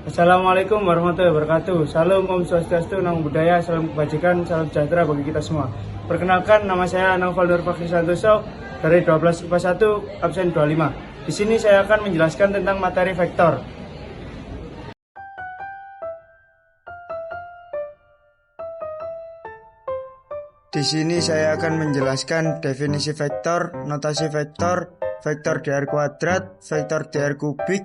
Assalamualaikum warahmatullahi wabarakatuh. Salam Om Swastiastu, Namo Buddhaya, salam kebajikan, salam sejahtera bagi kita semua. Perkenalkan, nama saya Naufal Nur Fakri Santoso dari 12 IPA 1 absen 25. Di sini saya akan menjelaskan tentang materi vektor. Di sini saya akan menjelaskan definisi vektor, notasi vektor, vektor dr kuadrat, vektor dr kubik,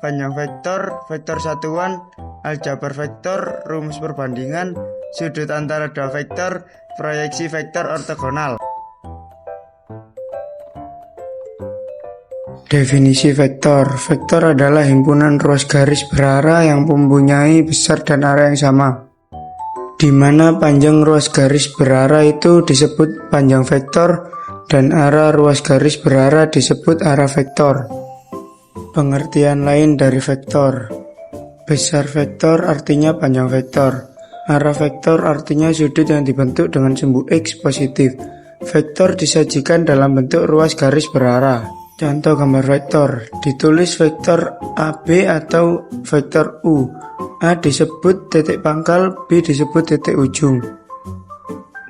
panjang vektor, vektor satuan, aljabar vektor, rumus perbandingan, sudut antara dua vektor, proyeksi vektor ortogonal. Definisi vektor. Vektor adalah himpunan ruas garis berarah yang mempunyai besar dan arah yang sama, di mana panjang ruas garis berarah itu disebut panjang vektor dan arah ruas garis berarah disebut arah vektor. Pengertian lain dari vektor. Besar vektor artinya panjang vektor. Arah vektor artinya sudut yang dibentuk dengan sumbu X positif. Vektor disajikan dalam bentuk ruas garis berarah. Contoh gambar vektor. Ditulis vektor AB atau vektor U. A disebut titik pangkal, B disebut titik ujung.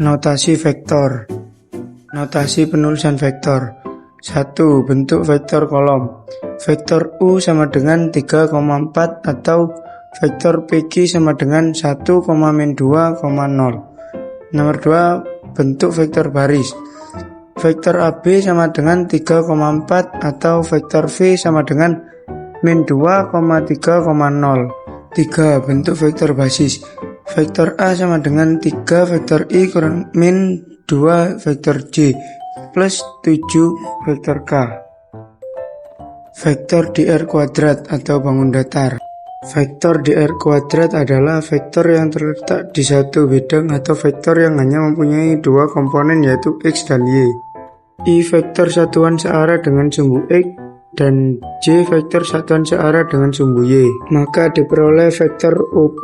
Notasi vektor. Notasi penulisan vektor. 1. Bentuk vektor kolom. Vektor U sama dengan 3,4 atau vektor PQ sama dengan 1,-2,0. Nomor 2. Bentuk vektor baris. Vektor AB sama dengan 3,4 atau vektor V sama dengan -2,3,0. 3. Bentuk vektor basis. Vektor A sama dengan 3 vektor I kurang -2 vektor J plus 7 vektor K. Vektor dr kuadrat atau bangun datar. Vektor dr kuadrat adalah vektor yang terletak di satu bidang atau vektor yang hanya mempunyai dua komponen yaitu X dan Y. I vektor satuan searah dengan sumbu X dan J vektor satuan searah dengan sumbu Y. Maka diperoleh vektor OP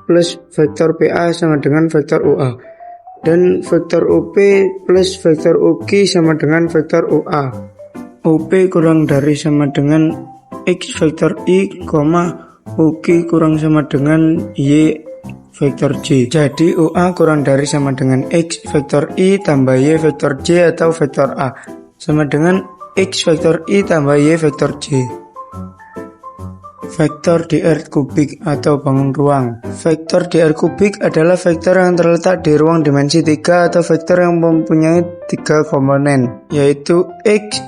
plus vektor PA sama dengan vektor OA. Dan vektor OP plus vektor OQ sama dengan vektor OA. OP kurang dari sama dengan X vektor I, OQ kurang sama dengan Y vektor J. Jadi OA kurang dari sama dengan X vektor I tambah Y vektor J atau vektor A sama dengan X vektor I tambah Y vektor J. Vektor dr kubik atau bangun ruang. Vektor dr kubik adalah vektor yang terletak di ruang dimensi 3 atau vektor yang mempunyai 3 komponen, yaitu X,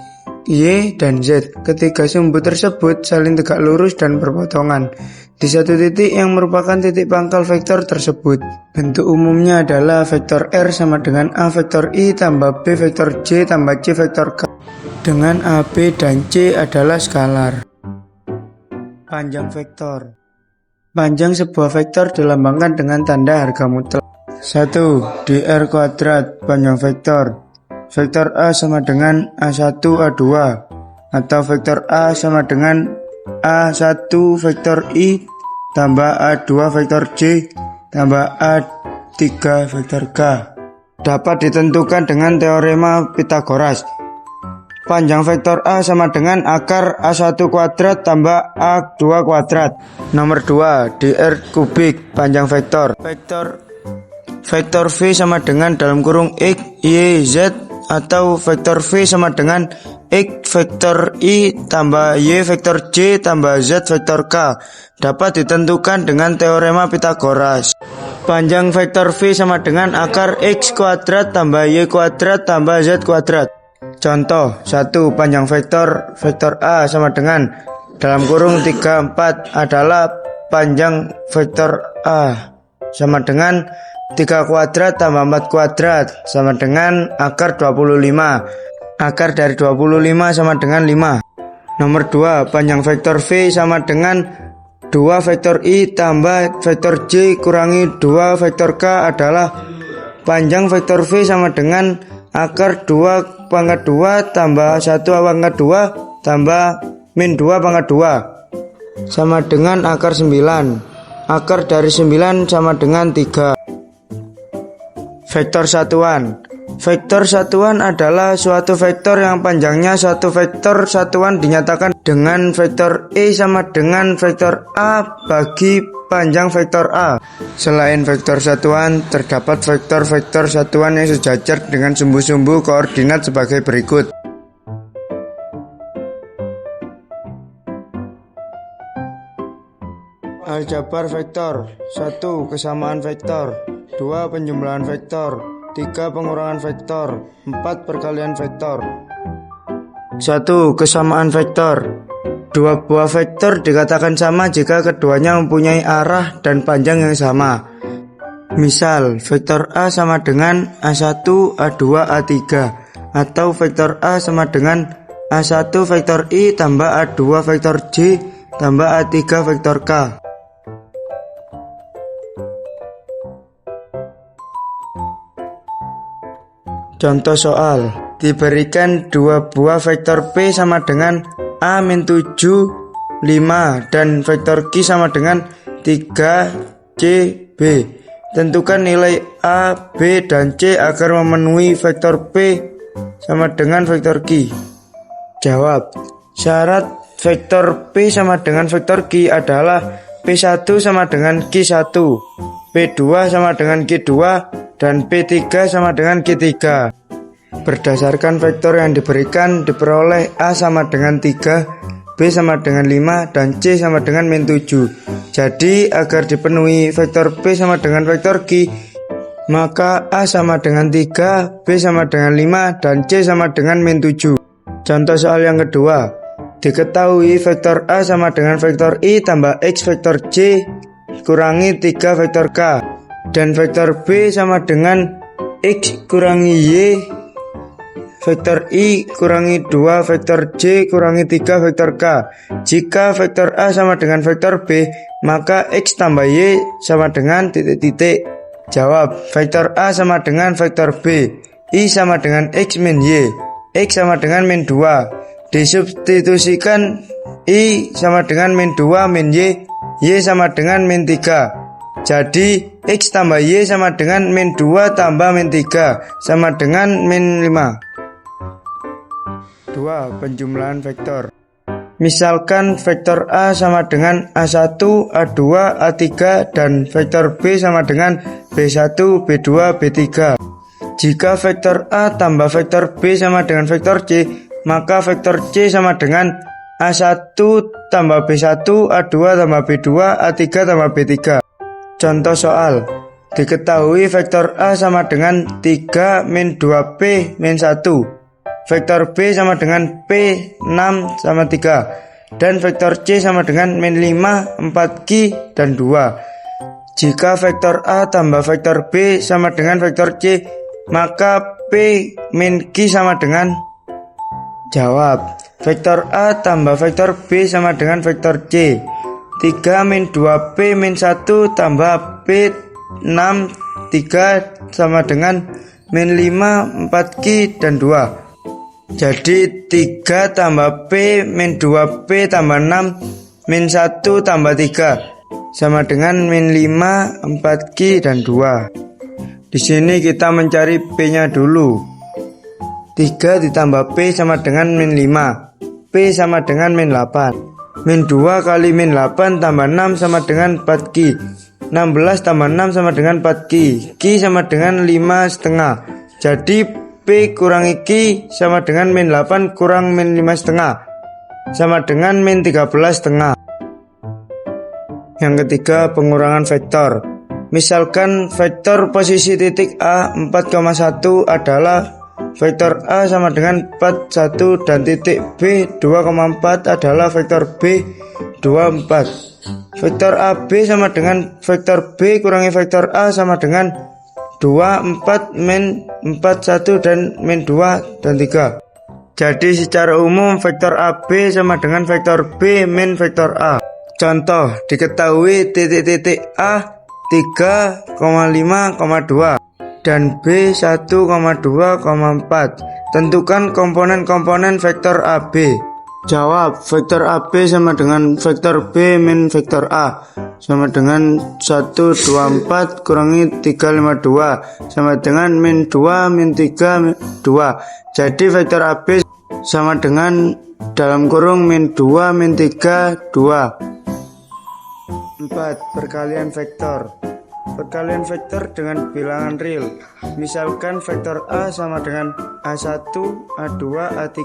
Y, dan Z. Ketiga sumbu tersebut saling tegak lurus dan berpotongan di satu titik yang merupakan titik pangkal vektor tersebut. Bentuk umumnya adalah vektor R sama dengan A vektor I tambah B vektor J tambah C vektor K, dengan A, B, dan C adalah skalar. Panjang vektor. Panjang sebuah vektor dilambangkan dengan tanda harga mutlak. 1. Dr kuadrat panjang vektor. Vektor A sama dengan A1 A2 atau vektor A sama dengan A1 vektor I tambah A2 vektor J tambah A3 vektor K. Dapat ditentukan dengan teorema Pythagoras. Panjang vektor A sama dengan akar A1 kuadrat tambah A2 kuadrat. Nomor 2. Dr kubik panjang vektor. Vektor V sama dengan dalam kurung X, Y, Z atau vektor V sama dengan X vektor I tambah Y vektor J tambah Z vektor K. Dapat ditentukan dengan teorema Pythagoras. Panjang vektor V sama dengan akar X kuadrat tambah Y kuadrat tambah Z kuadrat. Contoh 1. Panjang vektor A sama dengan dalam kurung 3, 4 adalah panjang vektor A sama dengan 3 kuadrat tambah 4 kuadrat sama dengan akar 25. Akar dari 25 sama dengan 5. Nomor 2. Panjang vektor V sama dengan 2 vektor I tambah vektor J kurangi 2 vektor K adalah panjang vektor V sama dengan akar 2 pangkat 2 tambah 1 pangkat 2 tambah min 2 pangkat 2 sama dengan akar 9. Akar dari 9 sama dengan 3. Vektor satuan. Vektor satuan adalah suatu vektor yang panjangnya suatu vektor satuan dinyatakan dengan vektor E sama dengan vektor A bagi panjang vektor A. Selain vektor satuan, terdapat vektor-vektor satuan yang sejajar dengan sumbu-sumbu koordinat sebagai berikut. Aljabar vektor. 1. Kesamaan vektor. 2. Penjumlahan vektor. 3. Pengurangan vektor. 4. Perkalian vektor. 1. Kesamaan vektor. Dua buah vektor dikatakan sama jika keduanya mempunyai arah dan panjang yang sama. Misal, vektor A sama dengan A1, A2, A3, atau vektor A sama dengan A1 vektor I tambah A2 vektor J tambah A3 vektor K. Contoh soal, diberikan dua buah vektor P sama dengan A-7, 5 dan vektor Q sama dengan 3, C, B. Tentukan nilai A, B, dan C agar memenuhi vektor P sama dengan vektor Q. Jawab, syarat vektor P sama dengan vektor Q adalah P1 sama dengan Q1, P2 sama dengan Q2, dan P3 sama dengan Q3. Berdasarkan vektor yang diberikan diperoleh A sama dengan 3, B sama dengan 5, dan C sama dengan -7. Jadi agar dipenuhi vektor P sama dengan vektor Q, maka A sama dengan 3, B sama dengan 5, dan C sama dengan -7. Contoh soal yang kedua, diketahui vektor A sama dengan vektor I tambah X vektor J kurangi 3 vektor K, dan vektor B sama dengan X kurangi Y vektor I kurangi 2 vektor J kurangi 3 vektor K. Jika vektor A sama dengan vektor B, maka X tambah Y sama dengan titik-titik. Jawab, vektor A sama dengan vektor B, I sama dengan X min Y, X sama dengan -2. Disubstitusikan I sama dengan -2 min Y sama dengan -3. Jadi X tambah Y sama dengan -2 tambah -3 sama dengan -5. 2. Penjumlahan vektor. Misalkan vektor A sama dengan A1, A2, A3, dan vektor B sama dengan B1, B2, B3. Jika vektor A tambah vektor B sama dengan vektor C, maka vektor C sama dengan A1 tambah B1, A2 tambah B2, A3 tambah B3. Contoh soal, diketahui vektor A sama dengan 3 min 2P min 1. Vektor B sama dengan P 6 sama 3, dan vektor C sama dengan -5, 4Q, dan 2. Jika vektor A tambah vektor B sama dengan vektor C, maka P min Q sama dengan. Jawab, vektor A tambah vektor B sama dengan vektor C. 3 min 2P min 1 tambah P 6, 3 sama dengan -5, 4Q, dan 2. Jadi 3 tambah P min 2P tambah 6 min 1 tambah 3 sama dengan -5, 4Q, dan 2. Di sini kita mencari P-nya dulu. 3 ditambah P sama dengan -5. P sama dengan -8. Min 2 kali -8 tambah 6 sama dengan 4Q. 16 tambah 6 sama dengan 4Q. Q sama dengan 5,5. Jadi P kurangi Q sama dengan -8 kurang -5,5 sama dengan -13,5. Yang ketiga, pengurangan vektor. Misalkan vektor posisi titik A 4,1 adalah vektor A sama dengan 41 dan titik B 2,4 adalah vektor B 24. Vektor AB sama dengan vektor B kurangi vektor A sama dengan 2, 4, min 4, 1, dan min 2, dan 3. Jadi secara umum vektor AB sama dengan vektor B min vektor A. Contoh, diketahui titik-titik A 3,5,2 dan B 1,2,4. Tentukan komponen-komponen vektor AB. Jawab, vektor AB sama dengan vektor B min vektor A sama dengan 124 kurangi 352 sama dengan min 2 min 3 min 2. Jadi vektor AB sama dengan dalam kurung min 2 min 3 2. 4. Perkalian vektor. Perkalian vektor dengan bilangan real. Misalkan vektor A sama dengan A1, A2, A3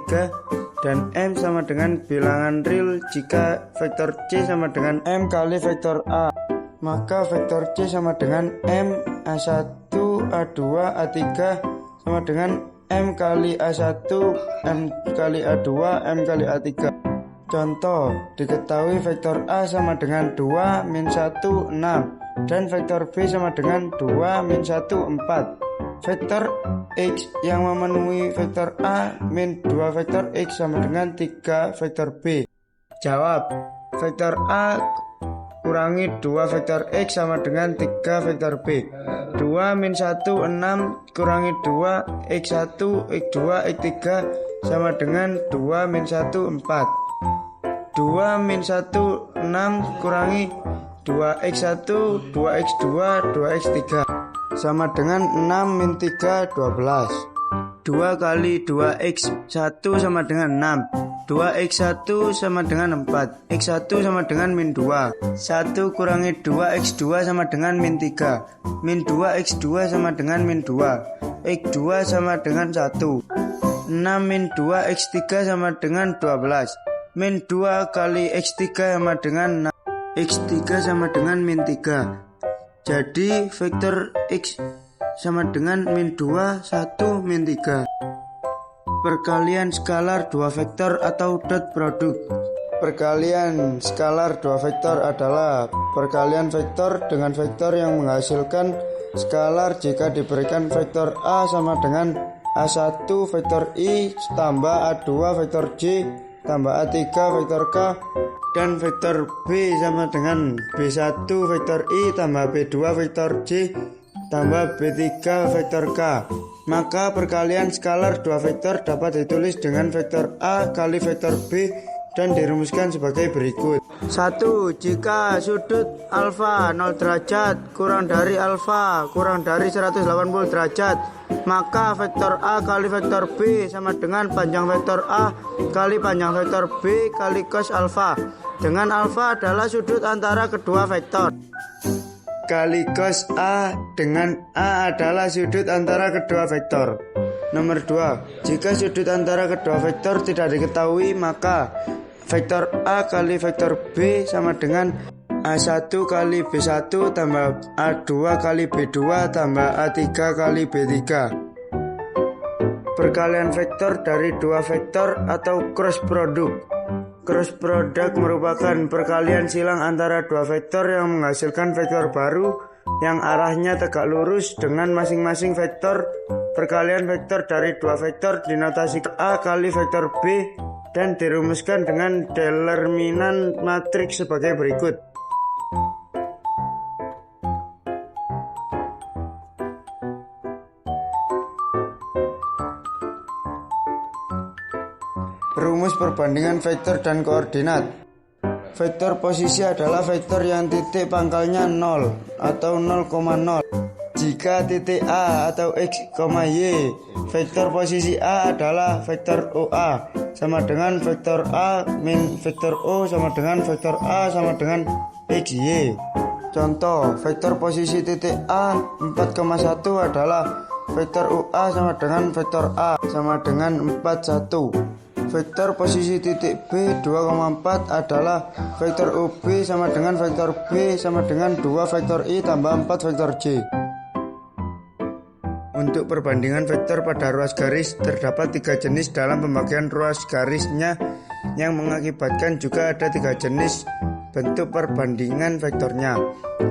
dan M sama dengan bilangan real. Jika vektor C sama dengan M kali vektor A, maka vektor C sama dengan M A1, A2, A3 sama dengan M kali A1, M kali A2, M kali A3. Contoh, diketahui vektor A sama dengan 2 min 1 6 dan vektor B sama dengan 2 min 1 4. Vektor X yang memenuhi vektor A min 2 vektor X sama dengan 3 vektor B. Jawab, vektor A kurangi 2 vektor X sama dengan 3 vektor B. 2 min 1 6 kurangi 2 X1 X2 X3 sama dengan 2 min 1 4. 2 min 1 6 kurangi 2x1 2x2 2x3 sama dengan 6 min 3 12. 2 kali 2x1 sama dengan 6. 2x1 sama dengan 4. x1 sama dengan min 2. 1 kurangi 2x2 sama dengan min 3. Min 2x2 sama dengan min 2. x2 sama dengan 1. 6 min 2x3 sama dengan 12. Min 2 kali x3 sama dengan 6. x3 sama dengan min 3. Jadi vektor X sama dengan min 2, 1, min 3. Perkalian skalar dua vektor atau dot produk. Perkalian skalar dua vektor adalah perkalian vektor dengan vektor yang menghasilkan skalar jika diberikan vektor A sama dengan A1 vektor I tambah A2 vektor J tambah A3 vektor K dan vektor B sama dengan B1 vektor I tambah B2 vektor J tambah B3 vektor K. Maka perkalian skalar dua vektor dapat ditulis dengan vektor A kali vektor B dan dirumuskan sebagai berikut. 1. Jika sudut alfa 0 derajat kurang dari alfa kurang dari 180 derajat, maka vektor A kali vektor B sama dengan panjang vektor A kali panjang vektor B kali cos alfa, dengan alfa adalah sudut antara kedua vektor. Kali cos A dengan A adalah sudut antara kedua vektor. Nomor 2. Jika sudut antara kedua vektor tidak diketahui, maka vektor A kali vektor B sama dengan A1 kali B1 tambah A2 kali B2 tambah A3 kali B3. Perkalian vektor dari dua vektor atau cross product. Cross product merupakan perkalian silang antara dua vektor yang menghasilkan vektor baru yang arahnya tegak lurus dengan masing-masing vektor. Perkalian vektor dari dua vektor dinotasikan A kali vektor B dan dirumuskan dengan determinan matriks sebagai berikut. Rumus perbandingan vektor dan koordinat. Vektor posisi adalah vektor yang titik pangkalnya 0 atau 0,0. Jika titik A atau X, Y, vektor posisi A adalah vektor OA sama dengan vektor A min vektor O sama dengan vektor A sama dengan XY. Contoh, vektor posisi titik A 4,1 adalah vektor OA sama dengan vektor A sama dengan 41. Vektor posisi titik B 2,4 adalah vektor OB sama dengan vektor B sama dengan 2 vektor I tambah 4 vektor J. Untuk perbandingan vektor pada ruas garis, terdapat 3 jenis dalam pembagian ruas garisnya yang mengakibatkan juga ada 3 jenis bentuk perbandingan vektornya.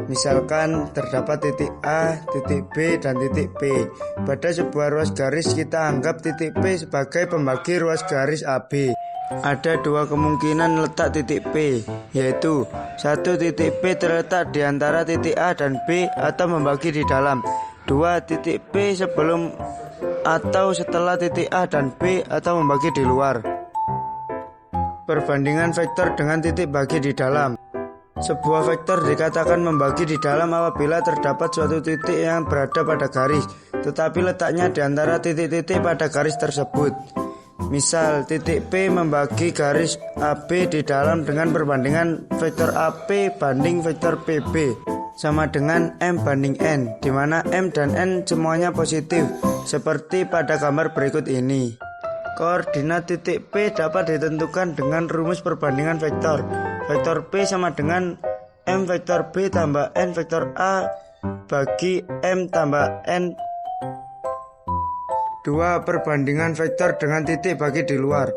Misalkan terdapat titik A, titik B, dan titik P. Pada sebuah ruas garis kita anggap titik P sebagai pembagi ruas garis AB. Ada 2 kemungkinan letak titik P, yaitu 1. Titik P terletak di antara titik A dan B atau membagi di dalam. 2. Titik P sebelum atau setelah titik A dan B atau membagi di luar. Perbandingan vektor dengan titik bagi di dalam. Sebuah vektor dikatakan membagi di dalam apabila terdapat suatu titik yang berada pada garis, tetapi letaknya di antara titik-titik pada garis tersebut. Misal, titik P membagi garis AB di dalam dengan perbandingan vektor AP banding vektor PB sama dengan M banding N, di mana M dan N semuanya positif, seperti pada gambar berikut ini. Koordinat titik P dapat ditentukan dengan rumus perbandingan vektor. Vektor P sama dengan M vektor B tambah N vektor A bagi M tambah N. 2. Perbandingan vektor dengan titik bagi di luar.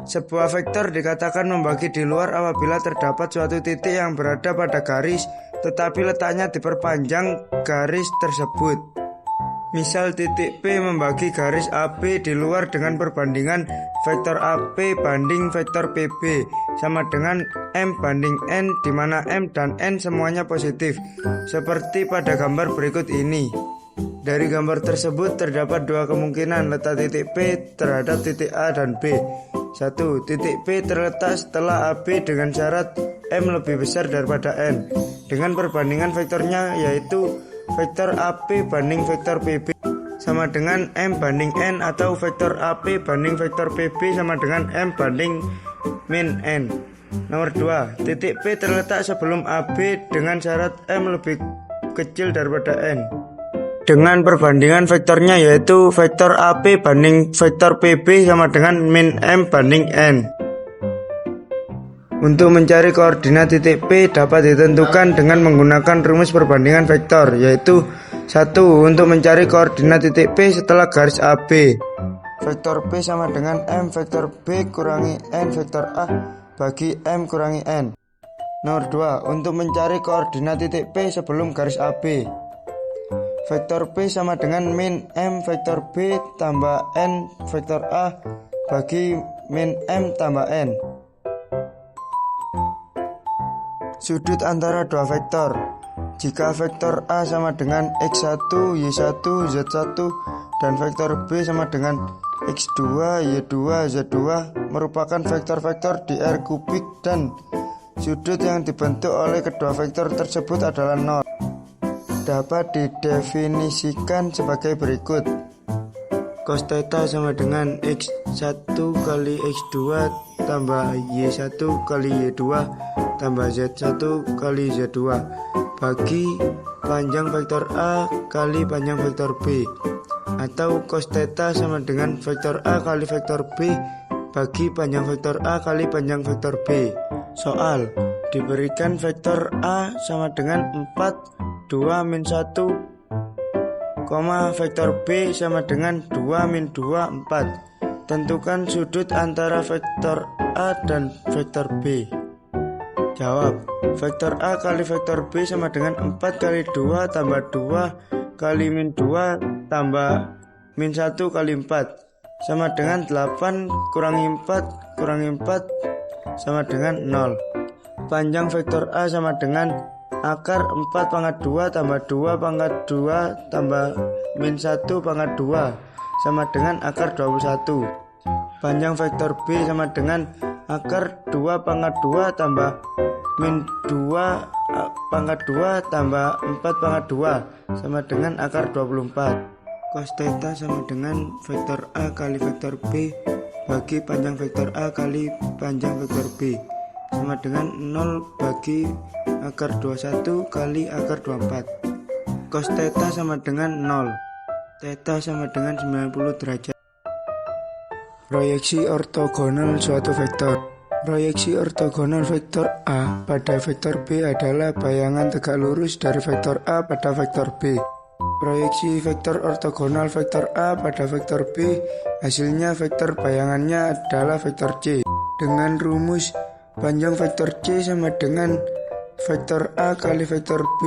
Sebuah vektor dikatakan membagi di luar apabila terdapat suatu titik yang berada pada garis, tetapi letaknya diperpanjang garis tersebut. Misal, titik P membagi garis AB di luar dengan perbandingan vektor AP banding vektor PB sama dengan M banding N, di mana M dan N semuanya positif, seperti pada gambar berikut ini. Dari gambar tersebut terdapat dua kemungkinan letak titik P terhadap titik A dan B. 1. Titik P terletak setelah AB dengan syarat M lebih besar daripada N, dengan perbandingan vektornya yaitu vektor AP banding vektor PB sama dengan M banding N, atau vektor AP banding vektor PB sama dengan M banding min N. Nomor 2. Titik P terletak sebelum AB dengan syarat M lebih kecil daripada N, dengan perbandingan vektornya yaitu vektor AP banding vektor PB sama dengan min M banding N. Untuk mencari koordinat titik P dapat ditentukan dengan menggunakan rumus perbandingan vektor, yaitu 1. Untuk mencari koordinat titik P setelah garis AB, vektor P sama dengan M vektor B kurangi N vektor A bagi M kurangi N. Nomor 2. Untuk mencari koordinat titik P sebelum garis AB, vektor P sama dengan min M vektor B tambah N vektor A bagi min M tambah N. Sudut antara dua vektor. Jika vektor A sama dengan X1, Y1, Z1 dan vektor B sama dengan X2, Y2, Z2 merupakan vektor-vektor di R kubik dan sudut yang dibentuk oleh kedua vektor tersebut adalah 0. Dapat didefinisikan sebagai berikut. Cos theta sama dengan X1 kali X2 tambah Y1 kali Y2 tambah Z1 kali Z2 bagi panjang vektor A kali panjang vektor B, atau cos theta sama dengan vektor A kali vektor B bagi panjang vektor A kali panjang vektor B. Soal, diberikan vektor A sama dengan 4, 2, min 1, vektor B sama dengan 2, min 2, 4. Tentukan sudut antara vektor A dan vektor B. Jawab, vektor A kali vektor B sama dengan 4 kali 2 tambah 2 kali min 2 tambah min 1 kali 4 sama dengan 8 kurangi 4 kurangi 4 sama dengan 0. Panjang vektor A sama dengan akar 4 pangkat 2 tambah 2 pangkat 2 tambah min 1 pangkat 2 sama dengan akar 21. Panjang vektor B sama dengan akar 2 pangkat 2 tambah min 2 pangkat 2 tambah 4 pangkat 2 sama dengan akar 24. Cos theta sama dengan vektor A kali vektor B bagi panjang vektor A kali panjang vektor B sama dengan 0 bagi akar 21 kali akar 24. Cos theta sama dengan 0. Theta sama dengan 90 derajat. Proyeksi ortogonal suatu vektor. Proyeksi ortogonal vektor A pada vektor B adalah bayangan tegak lurus dari vektor A pada vektor B. Proyeksi vektor ortogonal vektor A pada vektor B, hasilnya vektor bayangannya adalah vektor C. Dengan rumus panjang vektor C sama dengan vektor A kali vektor B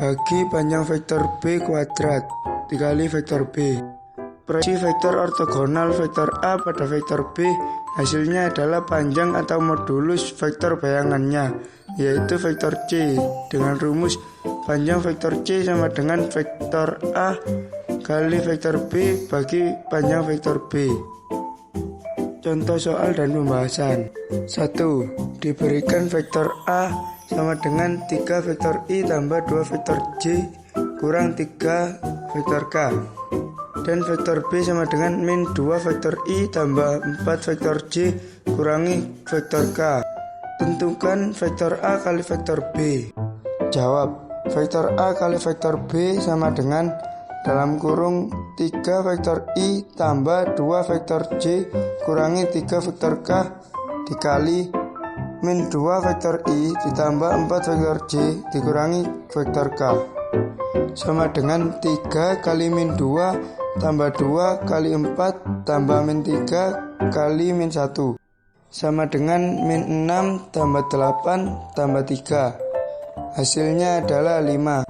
bagi panjang vektor B kuadrat dikali vektor B. Proyeksi vektor ortogonal vektor A pada vektor B, hasilnya adalah panjang atau modulus vektor bayangannya, yaitu vektor C, dengan rumus panjang vektor C sama dengan vektor A kali vektor B bagi panjang vektor B. Contoh soal dan pembahasan. 1. Diberikan vektor A sama dengan 3 vektor I tambah 2 vektor J kurang 3 vektor K. Dan vektor B sama dengan min 2 vektor I tambah 4 vektor J kurangi vektor K. Tentukan vektor A kali vektor B. Jawab. Vektor A kali vektor B sama dengan dalam kurung 3 vektor I tambah 2 vektor J kurangi 3 vektor K dikali min 2 vektor I ditambah 4 vektor J dikurangi vektor K sama dengan 3 kali min 2 tambah 2 kali 4 tambah min 3 kali min 1 sama dengan min 6 tambah 8 tambah 3. Hasilnya adalah 5.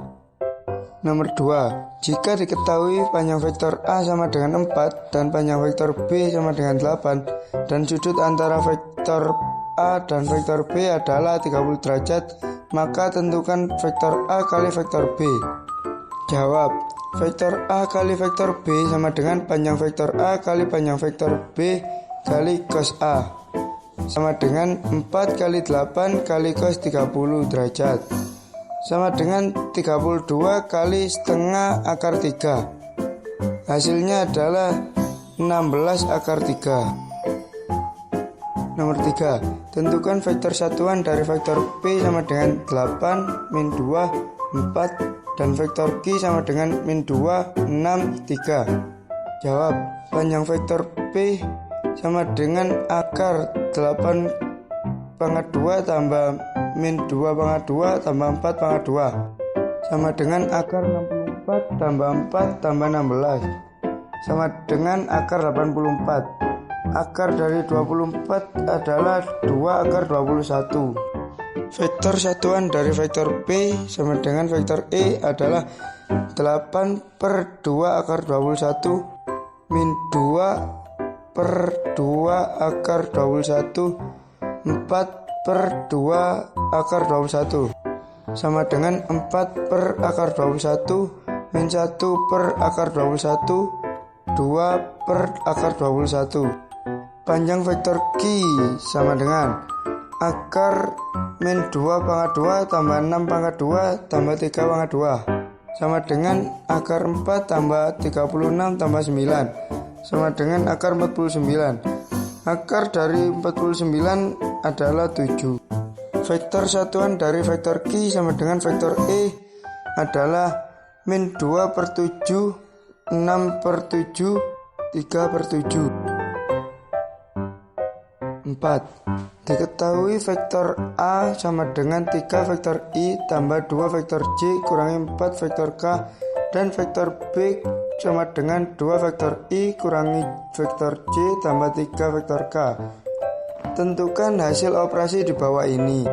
Nomor 2. Jika diketahui panjang vektor A sama dengan 4 dan panjang vektor B sama dengan 8 dan sudut antara vektor A dan vektor B adalah 30 derajat, maka tentukan vektor A kali vektor B. Jawab. Vektor A kali vektor B sama dengan panjang vektor A kali panjang vektor B kali cos A sama dengan 4 kali 8 kali cos 30 derajat sama dengan 32 kali setengah akar 3. Hasilnya adalah 16 akar 3. Nomor 3. Tentukan vektor satuan dari vektor P sama dengan 8, min 2, 4 dan vektor Q sama dengan min 2, 6, 3. Jawab. Panjang vektor P sama dengan akar 8 pangkat 2 tambah min 2 pangkat 2 tambah 4 pangkat 2 sama dengan akar 64 tambah 4 tambah 16 sama dengan akar 84. Akar dari 24 adalah 2 akar 21. Vektor satuan dari vektor P sama dengan vektor E adalah 8 per 2 akar 21 min 2 per 2 akar 21 4 per 2 akar 21 sama dengan 4 per akar 21 min 1 per akar 21 2 per akar 21. Panjang vektor Q sama dengan akar min 2 pangkat 2 tambah 6 pangkat 2 tambah 3 pangkat 2 sama dengan akar 4 tambah 36 tambah 9 sama dengan akar 49. Akar dari 49 adalah 7. Vektor satuan dari vektor Q sama dengan vektor E adalah min 2 per 7, 6 per 7, 3 per 7. 4. Diketahui vektor A sama dengan 3 vektor I tambah 2 vektor J kurangi 4 vektor K dan vektor B sama dengan 2 vektor I kurangi vektor J tambah 3 vektor K. Tentukan hasil operasi di bawah ini.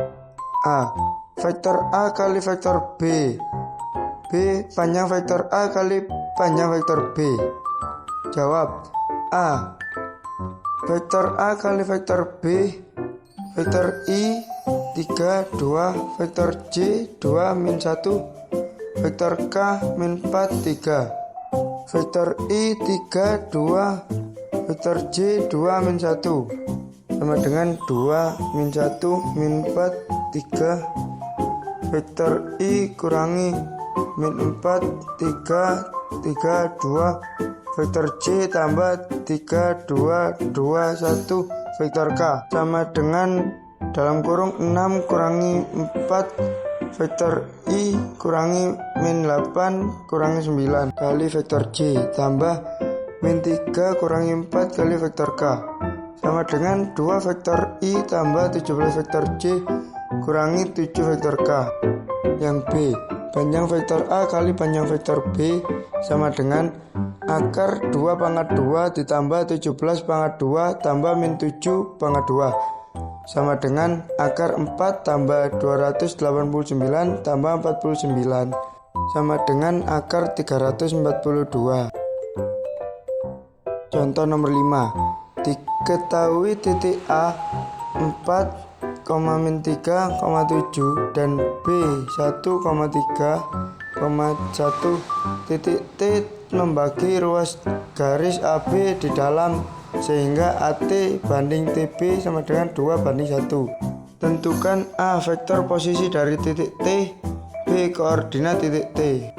A. Vektor A kali vektor B. B. Panjang vektor A kali panjang vektor B. Jawab. A. Vektor A kali vektor B. Vektor I 3, 2. Vektor J 2, min 1. Vektor K min 4, 3. Vektor I 3, 2. Vektor J 2, min 1 sama dengan 2, min 1, min 4, 3. Vektor I kurangi min 4, 3, 3, 2. Vektor J tambah 3, 2, 2, 1. Vektor K sama dengan dalam kurung 6 kurangi 4. Vektor I kurangi min 8 kurangi 9 kali vektor J tambah min 3 kurangi 4 kali vektor K sama dengan 2 vektor I tambah 17 vektor J kurangi 7 vektor K. Yang B. Panjang vektor A kali panjang vektor B sama dengan akar 2 pangkat 2 ditambah 17 pangkat 2 tambah min 7 pangkat 2 sama dengan akar 4 tambah 289 tambah 49 sama dengan akar 342. Contoh nomor 5. Diketahui titik A 4, min 3, 7 dan B 1, 3, 1 titik T membagi ruas garis AB di dalam sehingga AT banding TB sama dengan 2:1. Tentukan A vektor posisi dari titik T, B koordinat titik T.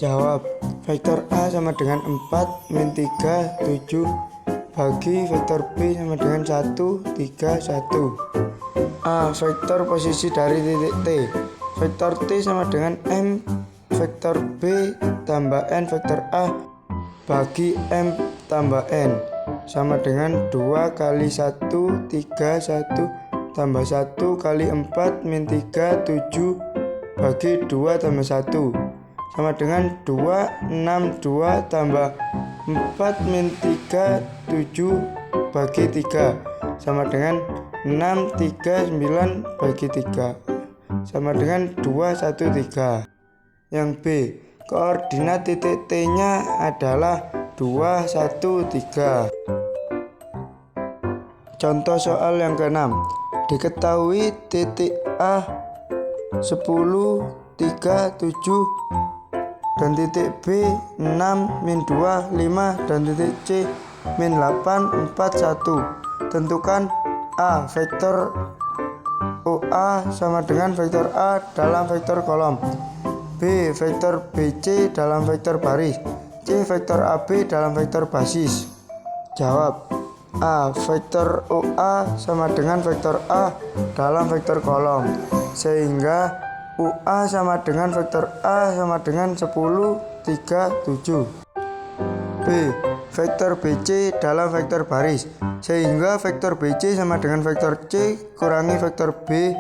Jawab, vektor A sama dengan 4 min 3 7 bagi vektor B sama dengan 1 3 1. A vektor posisi dari titik T. Vektor T sama dengan M vektor B tambah N vektor A bagi M tambah N sama dengan 2 kali 1 3 1 tambah 1 kali 4 min 3 7 bagi 2 tambah 1 sama dengan 2 6 2 tambah 4 min 3 7 bagi 3 sama dengan 6 3 9 bagi 3 sama dengan 2 1 3. Yang B, koordinat titik T nya adalah 2 1 3. Contoh soal yang ke-6. Diketahui titik A 10 3 7 dan titik B 6 min 2 5 dan titik C min 8 4 1. Tentukan A vektor OA sama dengan vektor A dalam vektor kolom, B vektor BC dalam vektor baris, C vektor AB dalam vektor basis. Jawab, A vektor OA sama dengan vektor A dalam vektor kolom, sehingga UA sama dengan vektor A sama dengan 10 3 7. B vektor BC dalam vektor baris, sehingga vektor BC sama dengan vektor C kurangi vektor B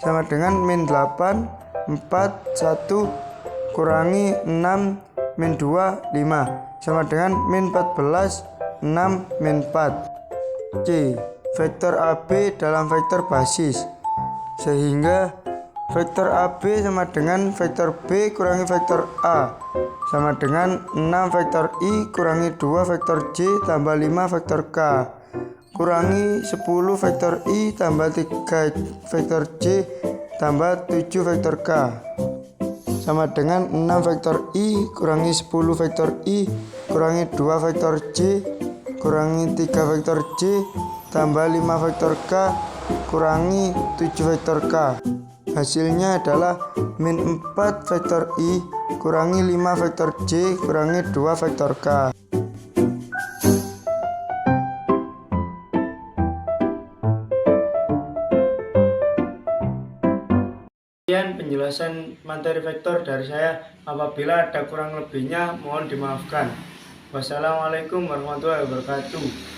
sama dengan min 8 4 1 kurangi 6 min 2 5 sama dengan min 14 6 min 4. C vektor AB dalam vektor basis, sehingga vektor AB sama dengan vektor B kurangi vektor A sama dengan 6 vektor I kurangi 2 vektor J tambah 5 vektor K kurangi 10 vektor I tambah 3 vektor J tambah 7 vektor K sama dengan 6 vektor I kurangi 10 vektor I kurangi 2 vektor J kurangi 3 vektor J tambah 5 vektor K kurangi 7 vektor K. Hasilnya adalah min 4 vektor I kurangi 5 vektor J kurangi 2 vektor K. Sekian penjelasan materi vektor dari saya. Apabila ada kurang lebihnya mohon dimaafkan. Wassalamualaikum warahmatullahi wabarakatuh.